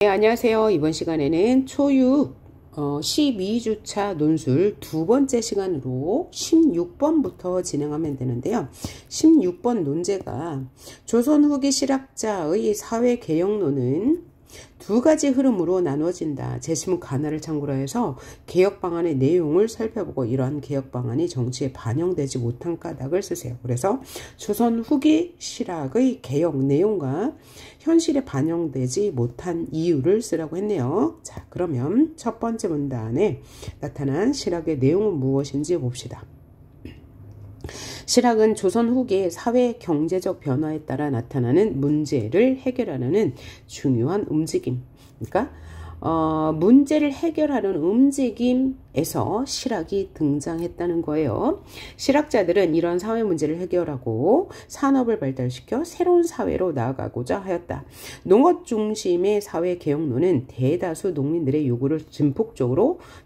네, 안녕하세요. 이번 시간에는 초육 12주차 논술 두 번째 시간으로 16번부터 진행하면 되는데요. 16번 논제가 조선 후기 실학자의 사회개혁론은 두 가지 흐름으로 나누어진다. 제시문 가나를 참고로 해서 개혁 방안의 내용을 살펴보고 이러한 개혁 방안이 정치에 반영되지 못한 까닭을 쓰세요. 그래서 조선 후기 실학의 개혁 내용과 현실에 반영되지 못한 이유를 쓰라고 했네요. 자, 그러면 첫 번째 문단에 나타난 실학의 내용은 무엇인지 봅시다. 실학은 조선 후기의 사회 경제적 변화에 따라 나타나는 문제를 해결하는 중요한 움직임. 그러니까 문제를 해결하는 움직임에서 실학이 등장했다는 거예요. 실학자들은 이런 사회 문제를 해결하고 산업을 발달시켜 새로운 사회로 나아가고자 하였다. 농업 중심의 사회 개혁론은 대다수 농민들의 요구를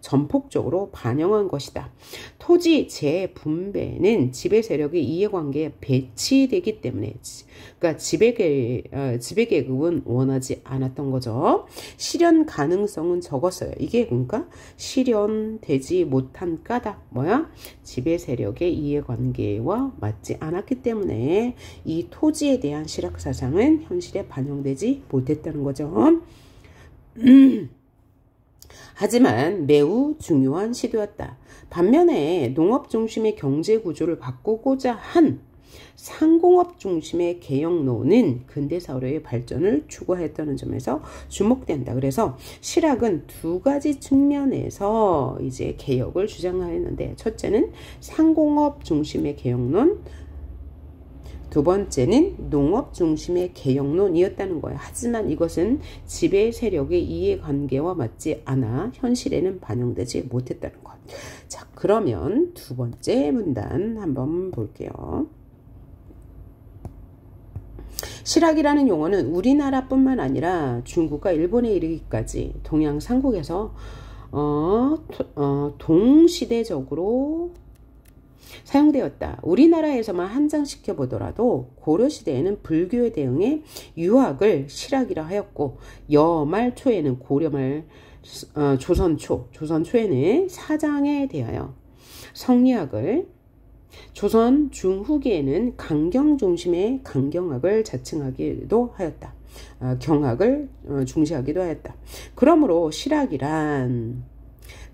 전폭적으로 반영한 것이다. 토지 재분배는 지배 세력의 이해관계에 배치되기 때문에, 그러니까 지배계급은 원하지 않았던 거죠. 실현 가능성은 적었어요. 이게 그러니까 실현되지 못한 까닭 뭐야? 지배 세력의 이해관계와 맞지 않았기 때문에 이 토지에 대한 실학 사상은 현실에 반영되지 못했다는 거죠. 하지만 매우 중요한 시도였다. 반면에 농업 중심의 경제 구조를 바꾸고자 한 상공업 중심의 개혁론은 근대 사회의 발전을 추구했다는 점에서 주목된다. 그래서 실학은 두 가지 측면에서 이제 개혁을 주장하였는데, 첫째는 상공업 중심의 개혁론, 두 번째는 농업 중심의 개혁론이었다는 거예요. 하지만 이것은 지배 세력의 이해관계와 맞지 않아 현실에는 반영되지 못했다는 것. 자, 그러면 두 번째 문단 한번 볼게요. 실학이라는 용어는 우리나라뿐만 아니라 중국과 일본에 이르기까지 동양 삼국에서 동시대적으로 사용되었다. 우리나라에서만 한정시켜 보더라도 고려시대에는 불교에 대응해 유학을 실학이라 하였고, 여말 초에는 고려말 조선초에는 사장에 대하여 성리학을, 조선 중후기에는 강경 중심의 강경학을 자칭하기도 하였다. 경학을 중시하기도 하였다. 그러므로 실학이란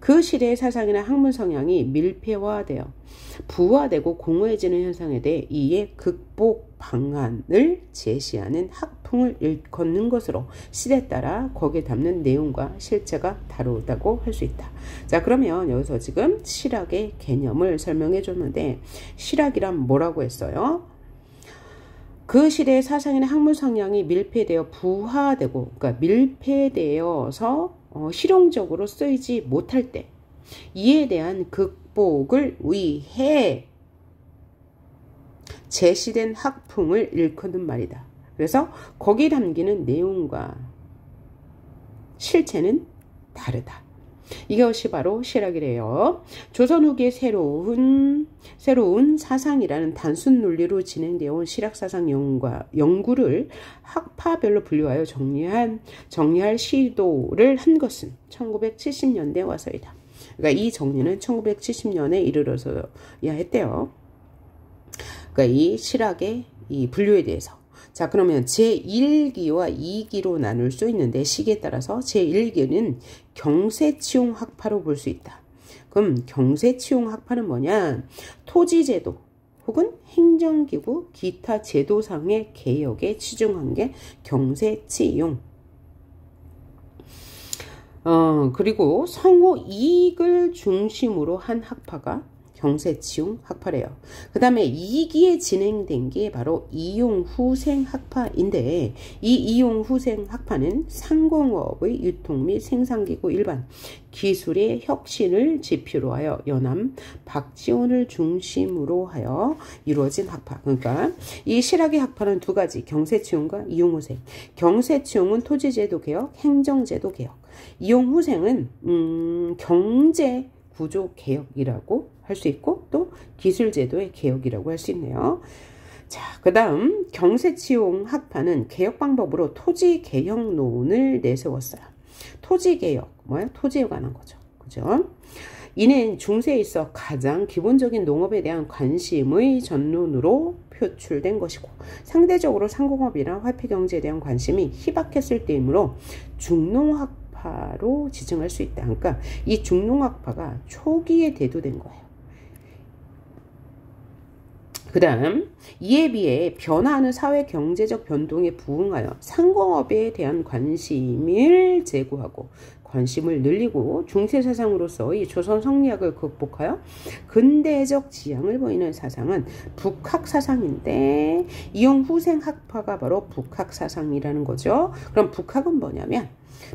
그 시대의 사상이나 학문 성향이 밀폐화되어 부화되고 공허해지는 현상에 대해 이에 극복 방안을 제시하는 학풍을 일컫는 것으로 시대에 따라 거기에 담는 내용과 실체가 다르다고 할 수 있다. 자, 그러면 여기서 지금 실학의 개념을 설명해 줬는데, 실학이란 뭐라고 했어요? 그 시대의 사상이나 학문 성향이 밀폐되어 부화되고, 그러니까 밀폐되어서 실용적으로 쓰이지 못할 때 이에 대한 극복을 위해 제시된 학풍을 일컫는 말이다. 그래서 거기에 담기는 내용과 실체는 다르다. 이것이 바로 실학이래요. 조선 후기의 새로운 사상이라는 단순 논리로 진행되어 온 실학사상 연구를 학파별로 분류하여 정리할 시도를 한 것은 1970년대 와서이다. 그러니까 이 정리는 1970년에 이르러서야 했대요. 그러니까 이 실학의 이 분류에 대해서. 자, 그러면 제1기와 2기로 나눌 수 있는데, 시기에 따라서 제1기는 경세치용 학파로 볼 수 있다. 그럼 경세치용 학파는 뭐냐? 토지제도 혹은 행정기구 기타 제도상의 개혁에 치중한 게 경세치용. 그리고 성호 이익을 중심으로 한 학파가 경세치용 학파래요. 그 다음에 2기에 진행된 게 바로 이용후생 학파인데, 이 이용후생 학파는 상공업의 유통 및 생산기구 일반 기술의 혁신을 지표로 하여 연암 박지원을 중심으로 하여 이루어진 학파. 그러니까 이 실학의 학파는 두 가지, 경세치용과 이용후생. 경세치용은 토지제도 개혁, 행정제도 개혁. 이용후생은 경제 구조 개혁이라고 할 수 있고, 또 기술제도의 개혁이라고 할 수 있네요. 자, 그 다음 경세치용 학파는 개혁 방법으로 토지 개혁론을 내세웠어요. 토지 개혁, 뭐야? 토지에 관한 거죠. 그죠? 이는 중세에 있어 가장 기본적인 농업에 대한 관심의 전론으로 표출된 것이고, 상대적으로 상공업이나 화폐경제에 대한 관심이 희박했을 때이므로 중농학파로 지칭할 수 있다. 그러니까 이 중농학파가 초기에 대두된 거예요. 그 다음 이에 비해 변화하는 사회 경제적 변동에 부응하여 상공업에 대한 관심을 제고하고 관심을 늘리고 중세사상으로서 이 조선 성리학을 극복하여 근대적 지향을 보이는 사상은 북학사상인데, 이용 후생학파가 바로 북학사상이라는 거죠. 그럼 북학은 뭐냐면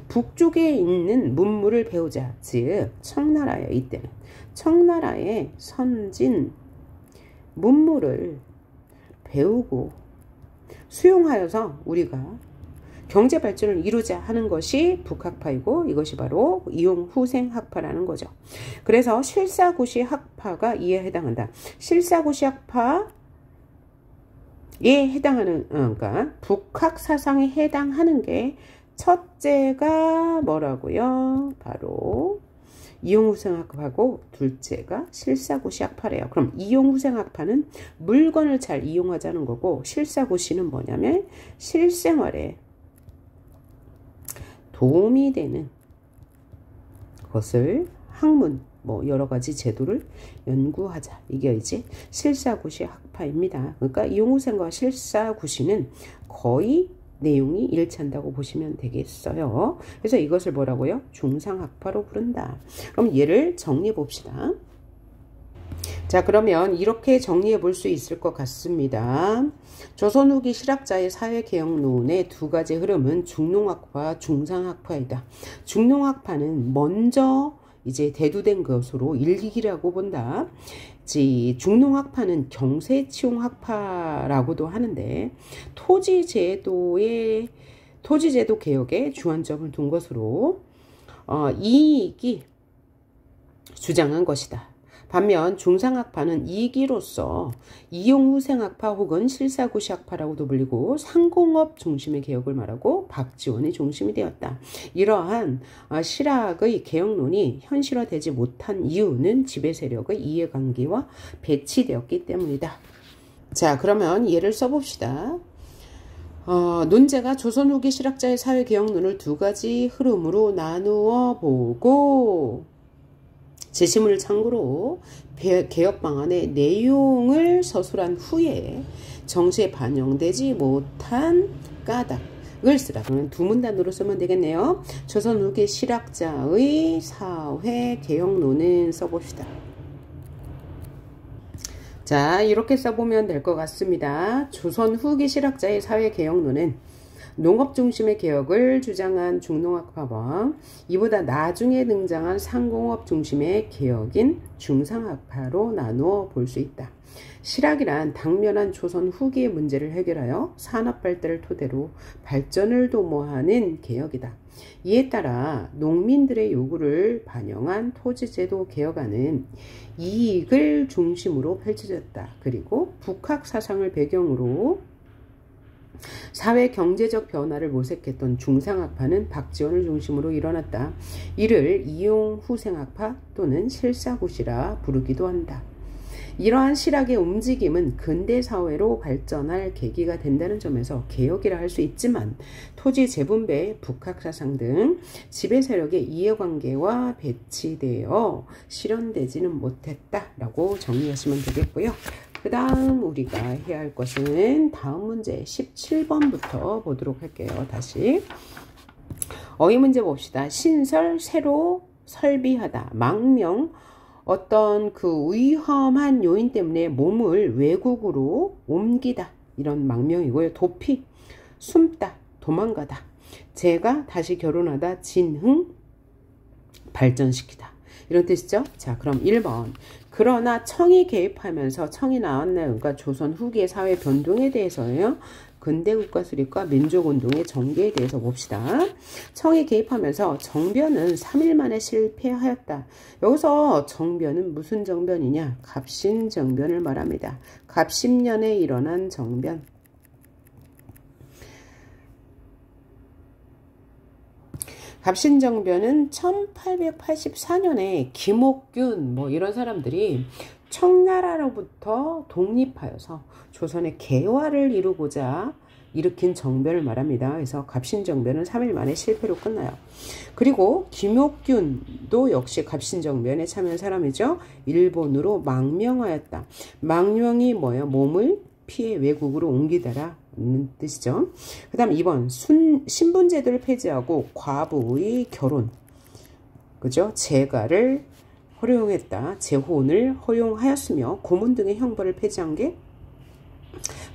북쪽에 있는 문물을 배우자, 즉 청나라에, 이때는 청나라의 선진 문물을 배우고 수용하여서 우리가 경제 발전을 이루자 하는 것이 북학파이고, 이것이 바로 이용 후생학파라는 거죠. 그래서 실사구시 학파가 이에 해당한다. 실사구시 학파에 해당하는, 그러니까 북학 사상에 해당하는 게 첫째가 뭐라고요? 바로 이용후생학파고 둘째가 실사구시학파래요. 그럼 이용후생학파는 물건을 잘 이용하자는 거고, 실사구시는 뭐냐면 실생활에 도움이 되는 것을, 학문, 뭐 여러 가지 제도를 연구하자. 이게 이제 실사구시학파입니다. 그러니까 이용후생과 실사구시는 거의 내용이 일치한다고 보시면 되겠어요. 그래서 이것을 뭐라고요? 중상학파로 부른다. 그럼 얘를 정리해 봅시다. 자, 그러면 이렇게 정리해 볼 수 있을 것 같습니다. 조선 후기 실학자의 사회개혁론의 두 가지 흐름은 중농학파, 중상학파이다. 중농학파는 먼저 이제 대두된 것으로 일기라고 본다. 중농학파는 경세치용학파라고도 하는데, 토지제도 개혁에 주안점을 둔 것으로 이익이 주장한 것이다. 반면 중상학파는 이익이로서 이용후생학파 혹은 실사구시학파라고도 불리고 상공업 중심의 개혁을 말하고 박지원이 중심이 되었다. 이러한 실학의 개혁론이 현실화되지 못한 이유는 지배세력의 이해관계와 배치되었기 때문이다. 자, 그러면 예를 써봅시다. 논제가 조선 후기 실학자의 사회개혁론을 두 가지 흐름으로 나누어 보고 제시문을 참고로 개혁 방안의 내용을 서술한 후에 정시에 반영되지 못한 까닭을 쓰라. 그러면 두 문단으로 쓰면 되겠네요. 조선 후기 실학자의 사회개혁론은 써봅시다. 자, 이렇게 써보면 될 것 같습니다. 조선 후기 실학자의 사회개혁론은 농업 중심의 개혁을 주장한 중농학파와 이보다 나중에 등장한 상공업 중심의 개혁인 중상학파로 나누어 볼 수 있다. 실학이란 당면한 조선 후기의 문제를 해결하여 산업 발달을 토대로 발전을 도모하는 개혁이다. 이에 따라 농민들의 요구를 반영한 토지제도 개혁안은 이익을 중심으로 펼쳐졌다. 그리고 북학 사상을 배경으로 사회 경제적 변화를 모색했던 중상학파는 박지원을 중심으로 일어났다. 이를 이용후생학파 또는 실사구시라 부르기도 한다. 이러한 실학의 움직임은 근대사회로 발전할 계기가 된다는 점에서 개혁이라 할 수 있지만 토지 재분배, 북학사상 등 지배세력의 이해관계와 배치되어 실현되지는 못했다라고 정리하시면 되겠고요. 그 다음 우리가 해야 할 것은 다음 문제 17번부터 보도록 할게요. 다시 어휘 문제 봅시다. 신설, 새로 설비하다, 망명, 어떤 그 위험한 요인 때문에 몸을 외국으로 옮기다, 이런 망명이고요. 도피, 숨다, 도망가다, 재가 다시 결혼하다, 진흥, 발전시키다, 이런 뜻이죠. 자, 그럼 1번. 그러나 청이 개입하면서, 청이 나왔네요. 그러니까 조선 후기의 사회 변동에 대해서예요. 근대 국가 수립과 민족운동의 전개에 대해서 봅시다. 청이 개입하면서 정변은 3일 만에 실패하였다. 여기서 정변은 무슨 정변이냐? 갑신정변을 말합니다. 갑신년에 일어난 정변. 갑신정변은 1884년에 김옥균 뭐 이런 사람들이 청나라로부터 독립하여서 조선의 개화를 이루고자 일으킨 정변을 말합니다. 그래서 갑신정변은 3일 만에 실패로 끝나요. 그리고 김옥균도 역시 갑신정변에 참여한 사람이죠. 일본으로 망명하였다. 망명이 뭐예요? 몸을 피해 외국으로 옮기다라는 뜻이죠. 그 다음 2번 신분제도를 폐지하고 과부의 결혼, 그죠? 재가를 허용했다. 재혼을 허용하였으며 고문 등의 형벌을 폐지한 게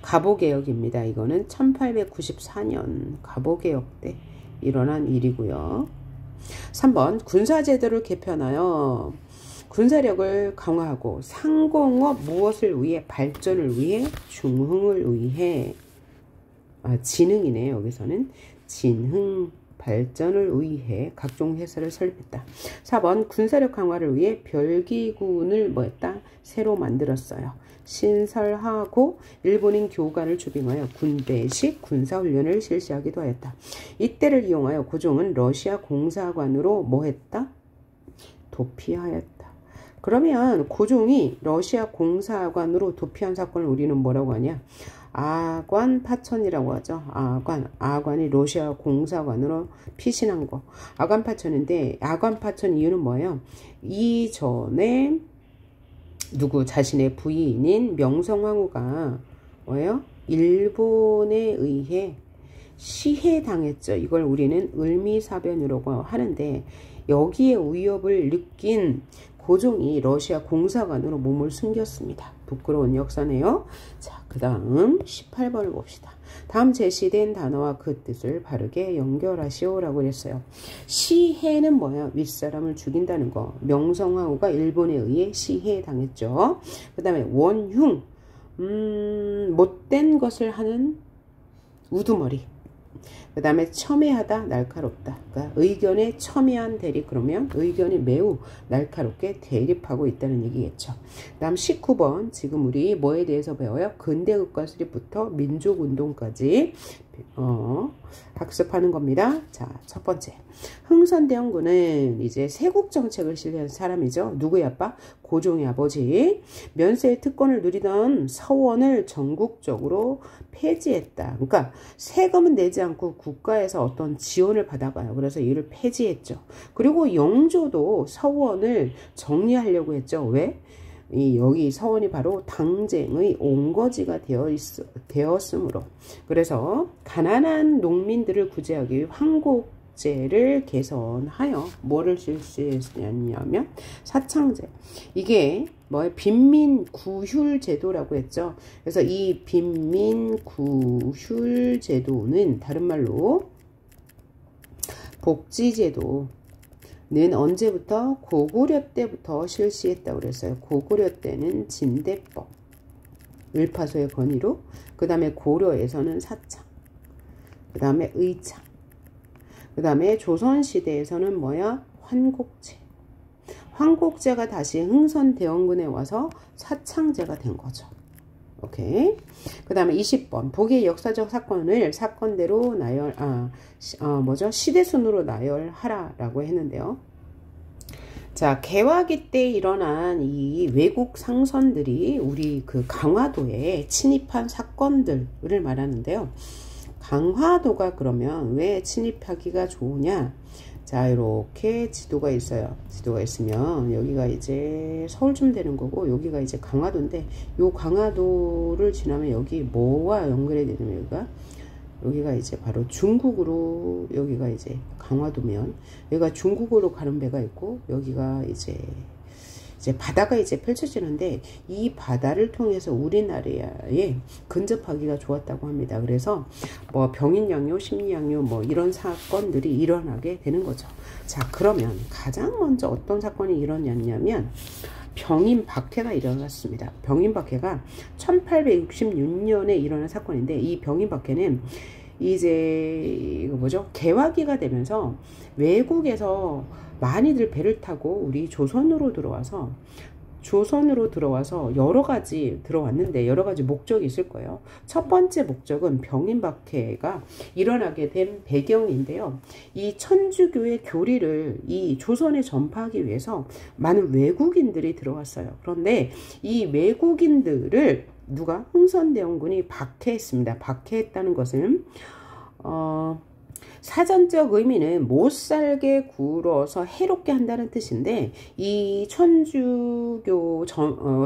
갑오개혁입니다. 이거는 1894년 갑오개혁 때 일어난 일이고요. 3번 군사제도를 개편하여 군사력을 강화하고 상공업 무엇을 위해? 발전을 위해, 중흥을 위해, 진흥이네. 여기서는 진흥 발전을 위해 각종 회사를 설립했다. 4번 군사력 강화를 위해 별기군을 뭐했다? 새로 만들었어요. 신설하고 일본인 교관을 주빙하여 군대식 군사훈련을 실시하기도 하였다. 이때를 이용하여 고종은 러시아 공사관으로 뭐했다? 도피하였다. 그러면 고종이 러시아 공사관으로 도피한 사건을 우리는 뭐라고 하냐? 아관파천이라고 하죠. 아관이 러시아 공사관으로 피신한 거. 아관파천인데 아관파천 이유는 뭐예요? 이전에 누구 자신의 부인인 명성황후가 뭐예요? 일본에 의해 시해당했죠. 이걸 우리는 을미사변이라고 하는데 여기에 위협을 느낀 고종이 러시아 공사관으로 몸을 숨겼습니다. 부끄러운 역사네요. 자, 그 다음 18번을 봅시다. 다음 제시된 단어와 그 뜻을 바르게 연결하시오라고 했어요. 시해는 뭐야? 윗사람을 죽인다는 거. 명성황후가 일본에 의해 시해당했죠. 그 다음에 원흉, 못된 것을 하는 우두머리. 그 다음에 첨예하다, 날카롭다. 그러니까 의견에 첨예한 대립, 그러면 의견이 매우 날카롭게 대립하고 있다는 얘기겠죠. 그 다음 19번, 지금 우리 뭐에 대해서 배워요? 근대국가 수립부터 민족운동까지 학습하는 겁니다. 자, 첫 번째. 흥선대원군은 이제 세국정책을 실시한 사람이죠. 누구의 아빠? 고종의 아버지. 면세의 특권을 누리던 서원을 전국적으로 폐지했다. 그러니까 세금은 내지 않고 국가에서 어떤 지원을 받아가요. 그래서 이를 폐지했죠. 그리고 영조도 서원을 정리하려고 했죠. 왜? 여기 서원이 바로 당쟁의 온거지가 되었으므로. 그래서 가난한 농민들을 구제하기 위해 황곡제를 개선하여 뭐를 실시했냐면 사창제. 이게 뭐예요? 빈민구휼제도라고 했죠. 그래서 이 빈민구휼제도는 다른 말로 복지제도 는 언제부터? 고구려 때부터 실시했다고 그랬어요. 고구려 때는 진대법, 을파소의 건의로, 그 다음에 고려에서는 사창, 그 다음에 의창, 그 다음에 조선시대에서는 뭐야? 환곡제. 환곡제가 다시 흥선대원군에 와서 사창제가 된 거죠. 오케이. 그 다음에 20번. 북의 역사적 사건을 사건대로 시대순으로 나열하라라고 했는데요. 자, 개화기 때 일어난 이 외국 상선들이 우리 그 강화도에 침입한 사건들을 말하는데요. 강화도가 그러면 왜 침입하기가 좋으냐? 자, 이렇게 지도가 있어요. 지도가 있으면 여기가 이제 서울쯤 되는 거고 여기가 이제 강화도인데 요 강화도를 지나면 여기 뭐와 연결이 되냐면 여기가 이제 바로 중국으로, 여기가 이제 강화도면 여기가 중국으로 가는 배가 있고 여기가 이제 바다가 이제 펼쳐지는데 이 바다를 통해서 우리나라에 근접하기가 좋았다고 합니다. 그래서 뭐 병인양요, 심리양요 뭐 이런 사건들이 일어나게 되는 거죠. 자, 그러면 가장 먼저 어떤 사건이 일어났냐면 병인박해가 일어났습니다. 병인박해가 1866년에 일어난 사건인데, 이 병인박해는 이제 이거 뭐죠? 개화기가 되면서 외국에서 많이들 배를 타고 우리 조선으로 들어와서 여러 가지 들어왔는데 여러 가지 목적이 있을 거예요. 첫 번째 목적은 병인박해가 일어나게 된 배경인데요. 이 천주교의 교리를 이 조선에 전파하기 위해서 많은 외국인들이 들어왔어요. 그런데 이 외국인들을 누가? 흥선대원군이 박해했습니다. 박해했다는 것은 사전적 의미는 못살게 굴어서 해롭게 한다는 뜻인데, 이 천주교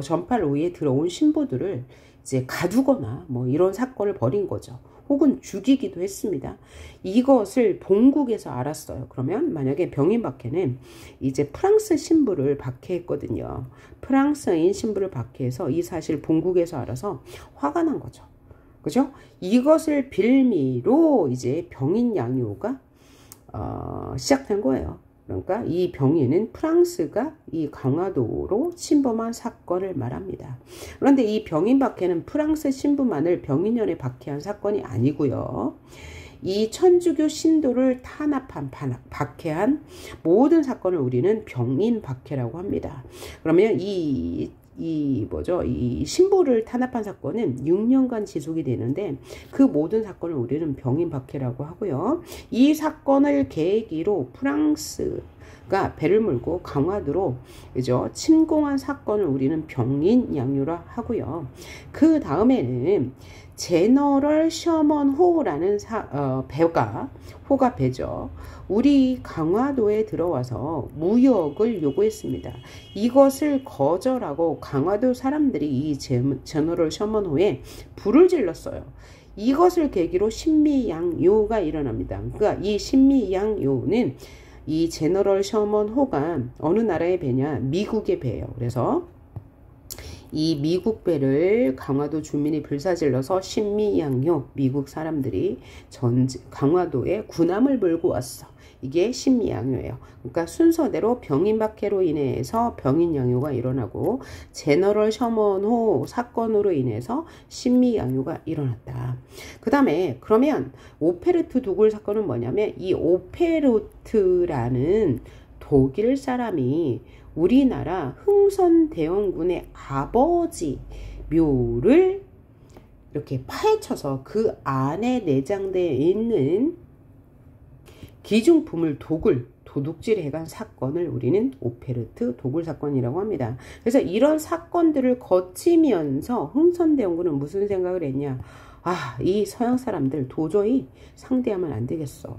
전파를 위해 들어온 신부들을 이제 가두거나 뭐 이런 사건을 벌인 거죠. 혹은 죽이기도 했습니다. 이것을 본국에서 알았어요. 그러면 만약에 병인박해는 이제 프랑스 신부를 박해했거든요. 프랑스인 신부를 박해해서 이 사실 본국에서 알아서 화가 난 거죠. 그죠? 이것을 빌미로 이제 병인 양요가 시작된 거예요. 그러니까 이 병인은 프랑스가 이 강화도로 침범한 사건을 말합니다. 그런데 이 병인박해는 프랑스 신부만을 병인년에 박해한 사건이 아니고요. 이 천주교 신도를 탄압한, 박해한 모든 사건을 우리는 병인박해라고 합니다. 그러면 이 신부를 탄압한 사건은 6년간 지속이 되는데, 그 모든 사건을 우리는 병인박해라고 하고요. 이 사건을 계기로 프랑스가 배를 몰고 강화도로 그죠? 침공한 사건을 우리는 병인양요라 하고요. 그 다음에는 제너럴 셔먼 호라는 호가 배죠. 우리 강화도에 들어와서 무역을 요구했습니다. 이것을 거절하고 강화도 사람들이 이 제너럴 셔먼 호에 불을 질렀어요. 이것을 계기로 신미양요가 일어납니다. 그러니까 이 신미양요는 이 제너럴 셔먼 호가 어느 나라의 배냐? 미국의 배예요. 그래서 이 미국 배를 강화도 주민이 불사질러서 신미양요, 미국 사람들이 강화도에 군함을 몰고 왔어. 이게 신미양요예요. 그러니까 순서대로 병인박해로 인해서 병인양요가 일어나고, 제너럴 셔먼호 사건으로 인해서 신미양요가 일어났다. 그 다음에 그러면 오페르트 도굴 사건은 뭐냐면, 이 오페르트라는 독일 사람이 우리나라 흥선대원군의 아버지 묘를 이렇게 파헤쳐서 그 안에 내장되어 있는 기중품을 도둑질해간 사건을 우리는 오페르트 도굴 사건이라고 합니다. 그래서 이런 사건들을 거치면서 흥선대원군은 무슨 생각을 했냐? 이 서양 사람들 도저히 상대하면 안 되겠어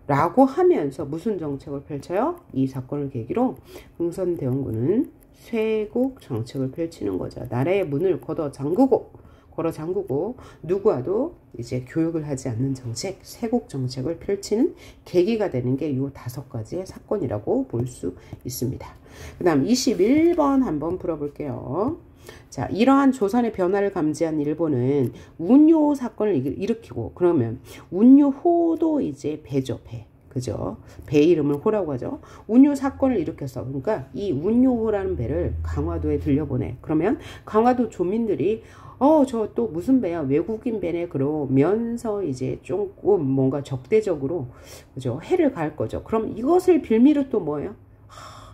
라고 하면서 무슨 정책을 펼쳐요? 이 사건을 계기로 흥선대원군은 쇄국 정책을 펼치는 거죠. 나라의 문을 걸어 잠그고 누구와도 이제 교육을 하지 않는 정책, 쇄국 정책을 펼치는 계기가 되는 게 이 5가지의 사건이라고 볼 수 있습니다. 그 다음 21번 한번 풀어볼게요. 자, 이러한 조선의 변화를 감지한 일본은 운요 사건을 일으키고, 그러면 운요호도 이제 배죠, 배. 그죠? 배 이름을 호라고 하죠. 운요 사건을 일으켰어. 그러니까 이 운요호라는 배를 강화도에 들려보내. 그러면 강화도 조민들이 저 또 무슨 배야? 외국인 배네. 그러면서 이제 조금 뭔가 적대적으로 그죠? 해를 가할 거죠. 그럼 이것을 빌미로 또 뭐예요?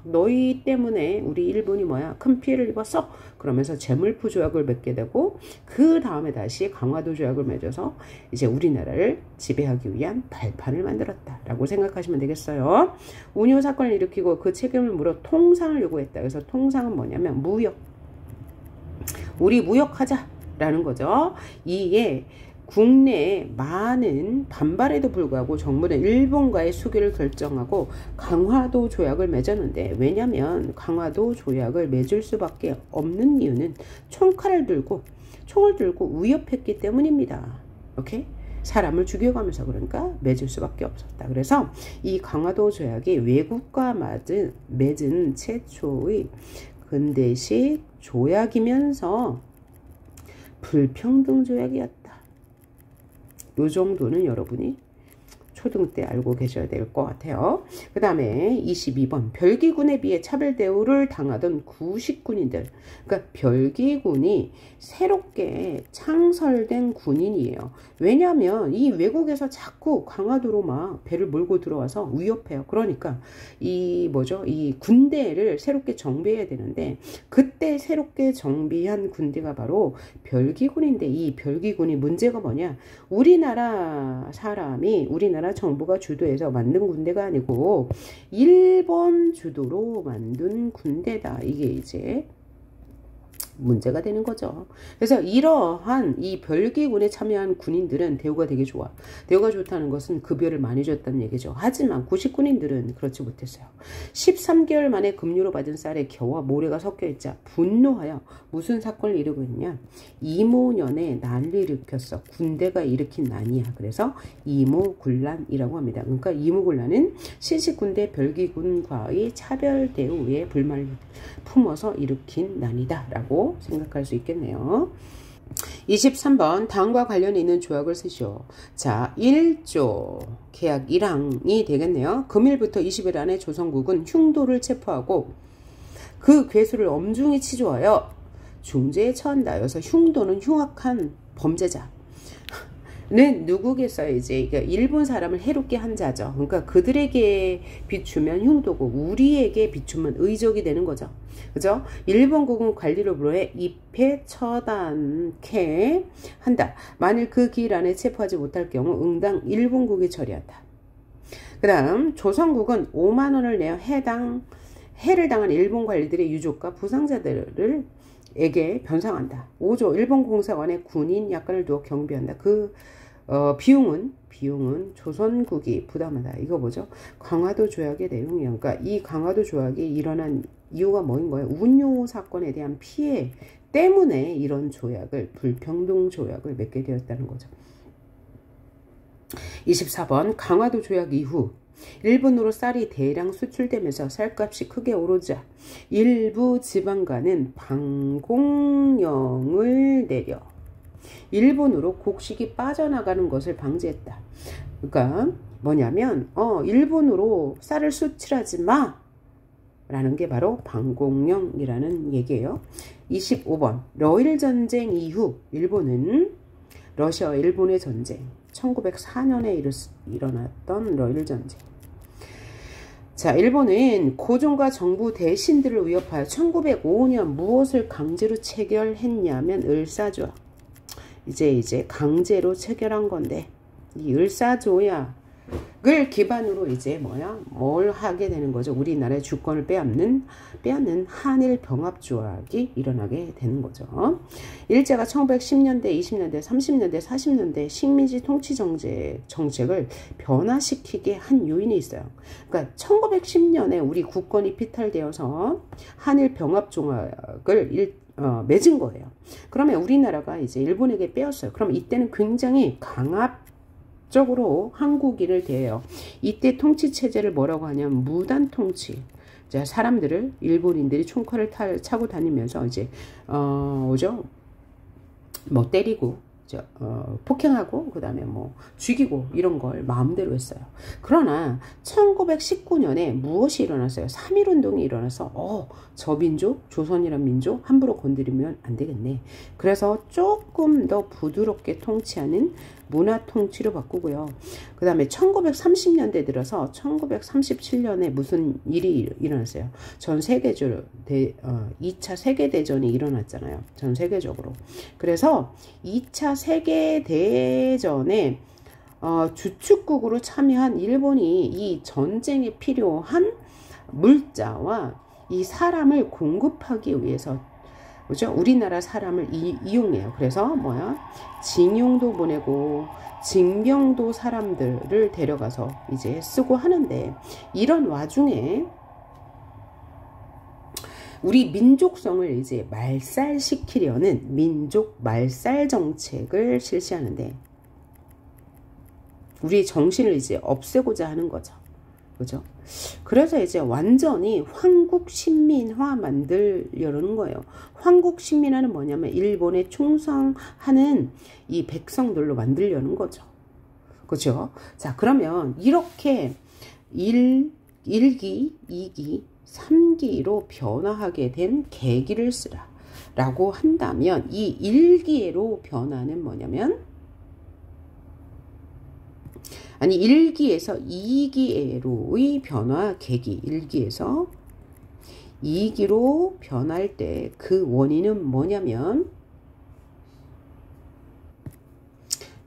너희 때문에 우리 일본이 큰 피해를 입었어. 그러면서 재물포 조약을 맺게 되고, 그 다음에 다시 강화도 조약을 맺어서 이제 우리나라를 지배하기 위한 발판을 만들었다라고 생각하시면 되겠어요. 운요 사건을 일으키고 그 책임을 물어 통상을 요구했다. 그래서 통상은 뭐냐면 무역. 우리 무역하자라는 거죠. 이게 국내에 많은 반발에도 불구하고 정부는 일본과의 수교를 결정하고 강화도 조약을 맺었는데, 왜냐면 강화도 조약을 맺을 수밖에 없는 이유는 총을 들고 위협했기 때문입니다. 오케이? 사람을 죽여가면서 그러니까 맺을 수밖에 없었다. 그래서 이 강화도 조약이 외국과 맺은 최초의 근대식 조약이면서 불평등 조약이었다. 요 정도는 여러분이 초등 때 알고 계셔야 될 것 같아요. 그 다음에 22번 별기군에 비해 차별 대우를 당하던 구식군인들. 그러니까 별기군이 새롭게 창설된 군인이에요. 왜냐하면 이 외국에서 자꾸 강화도로 막 배를 몰고 들어와서 위협해요. 그러니까 이 군대를 새롭게 정비해야 되는데 그때 새롭게 정비한 군대가 바로 별기군인데 이 별기군이 문제가 뭐냐? 우리나라 정부가 주도해서 만든 군대가 아니고 일본 주도로 만든 군대다. 이게 이제 문제가 되는 거죠. 그래서 이러한 이 별기군에 참여한 군인들은 대우가 되게 좋아. 대우가 좋다는 것은 급여를 많이 줬다는 얘기죠. 하지만 구식군인들은 그렇지 못했어요. 13개월 만에 급료로 받은 쌀에 겨와 모래가 섞여 있자 분노하여 무슨 사건을 이루고 있냐. 이모년에 난리를 일으켰어. 군대가 일으킨 난이야. 그래서 이모군란이라고 합니다. 그러니까 이모군란은 신식군대 별기군과의 차별 대우에 불만을 품어서 일으킨 난이다 라고 생각할 수 있겠네요. 23번 다음과 관련이 있는 조약을 쓰시오. 자, 1조 계약 1항이 되겠네요. 금일부터 20일 안에 조선국은 흉도를 체포하고 그 괴수를 엄중히 치조하여 중재에 처한다. 여기서 흉도는 흉악한 범죄자 는 누구겠어요? 이제 일본 사람을 해롭게 한 자죠. 그러니까 그들에게 비추면 흉도고 우리에게 비추면 의적이 되는 거죠. 그죠? 일본국은 관리를 불허해 입회 처단케 한다. 만일 그 기일 안에 체포하지 못할 경우 응당 일본국이 처리한다. 그 다음 조선국은 5만 원을 내어 해를 당한 일본 관리들의 유족과 부상자들을 에게 변상한다. 5조 일본 공사관에 군인 약관을 두어 경비한다. 비용은 조선국이 부담한다. 이거 뭐죠? 강화도 조약의 내용이에요. 그러니까 이 강화도 조약이 일어난 이유가 뭐인 거예요? 운요 사건에 대한 피해 때문에 이런 조약을 불평등 조약을 맺게 되었다는 거죠. 24번 강화도 조약 이후 일본으로 쌀이 대량 수출되면서 쌀값이 크게 오르자 일부 지방간은 방공령을 내려 일본으로 곡식이 빠져나가는 것을 방지했다. 그러니까 뭐냐면 일본으로 쌀을 수출하지 마 라는 게 바로 방공령이라는 얘기예요. 25번 러일 전쟁 이후 일본은 러시아와 일본의 전쟁 1904년에 일어났던 러일 전쟁. 자, 일본은 고종과 정부 대신들을 위협하여 1905년 무엇을 강제로 체결했냐면 을사조약. 이제 강제로 체결한 건데 이 을사조약을 기반으로 이제 뭘 하게 되는 거죠? 우리나라의 주권을 빼앗는 한일 병합조약이 일어나게 되는 거죠. 일제가 1910년대, 20년대, 30년대, 40년대 식민지 통치 정책을 변화시키게 한 요인이 있어요. 그러니까 1910년에 우리 국권이 피탈되어서 한일 병합조약을 맺은 거예요. 그러면 우리나라가 이제 일본에게 빼었어요. 그럼 이때는 굉장히 강압적으로 한국인을 대해요. 이때 통치 체제를 뭐라고 하냐면 무단 통치. 사람들을 일본인들이 총칼을 차고 다니면서 이제 때리고 폭행하고 그 다음에 죽이고 이런 걸 마음대로 했어요. 그러나 1919년에 무엇이 일어났어요? 3.1운동이 일어나서 저 민족, 조선이란 민족 함부로 건드리면 안 되겠네. 그래서 조금 더 부드럽게 통치하는 문화 통치로 바꾸고요. 그 다음에 1930년대 들어서 1937년에 무슨 일이 일어났어요? 전 세계적으로 2차 세계대전이 일어났잖아요. 전 세계적으로. 그래서 2차 세계대전에 주축국으로 참여한 일본이 이 전쟁에 필요한 물자와 이 사람을 공급하기 위해서 그죠? 우리나라 사람을 이용해요. 그래서 징용도 보내고 징병도 사람들을 데려가서 이제 쓰고 하는데 이런 와중에 우리 민족성을 이제 말살시키려는 민족 말살 정책을 실시하는데 우리 정신을 이제 없애고자 하는 거죠. 그죠? 그래서 이제 완전히 황국 신민화 만들려는 거예요. 황국 신민화는 뭐냐면 일본에 충성하는 이 백성들로 만들려는 거죠. 그죠? 자, 그러면 이렇게 1기, 2기, 3기로 변화하게 된 계기를 쓰라 라고 한다면 이 1기로 변화는 뭐냐면, 아니 1기에서 2기로의 변화 계기, 1기에서 2기로 변할 때 그 원인은 뭐냐면,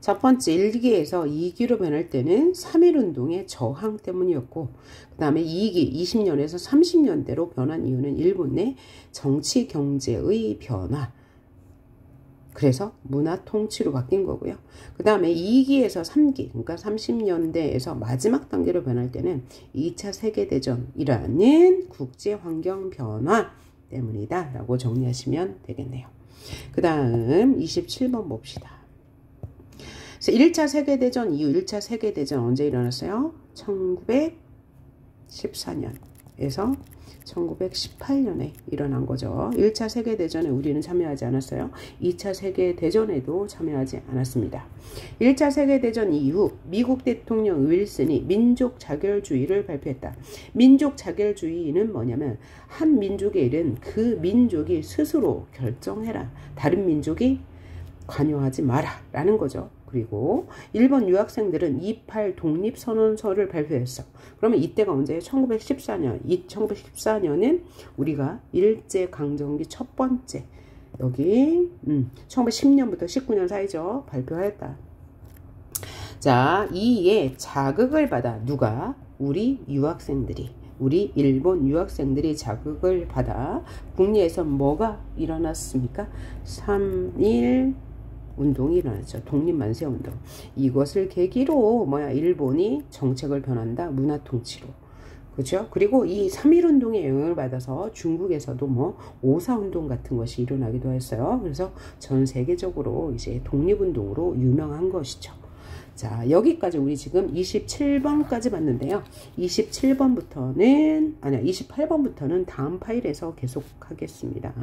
첫 번째 1기에서 2기로 변할 때는 3.1운동의 저항 때문이었고, 그 다음에 2기 20년에서 30년대로 변한 이유는 일본 내 정치 경제의 변화, 그래서 문화 통치로 바뀐 거고요. 그 다음에 2기에서 3기, 그러니까 30년대에서 마지막 단계로 변할 때는 2차 세계대전이라는 국제 환경 변화 때문이다 라고 정리하시면 되겠네요. 그 다음 27번 봅시다. 1차 세계대전 이후 1차 세계대전 언제 일어났어요? 1914년에서 1918년에 일어난 거죠. 1차 세계대전에 우리는 참여하지 않았어요. 2차 세계대전에도 참여하지 않았습니다. 1차 세계대전 이후 미국 대통령 윌슨이 민족 자결주의를 발표했다. 민족 자결주의는 뭐냐면 한 민족의 일은 그 민족이 스스로 결정해라. 다른 민족이 관여하지 마라 라는 거죠. 그리고 일본 유학생들은 28 독립선언서를 발표했어. 그러면 이때가 언제예요? 1914년. 1914년은 우리가 일제강점기 첫 번째, 여기 1910년부터 19년 사이죠. 발표했다. 자, 이에 자극을 받아 누가? 우리 유학생들이, 우리 일본 유학생들이 자극을 받아 국내에서 뭐가 일어났습니까? 3.1 운동이 일어났죠. 독립만세운동. 이것을 계기로 일본이 정책을 변한다. 문화통치로. 그렇죠? 그리고 이 3.1운동의 영향을 받아서 중국에서도 5.4운동 같은 것이 일어나기도 했어요. 그래서 전 세계적으로 이제 독립운동으로 유명한 것이죠. 자, 여기까지 우리 지금 27번까지 봤는데요. 28번부터는 다음 파일에서 계속 하겠습니다.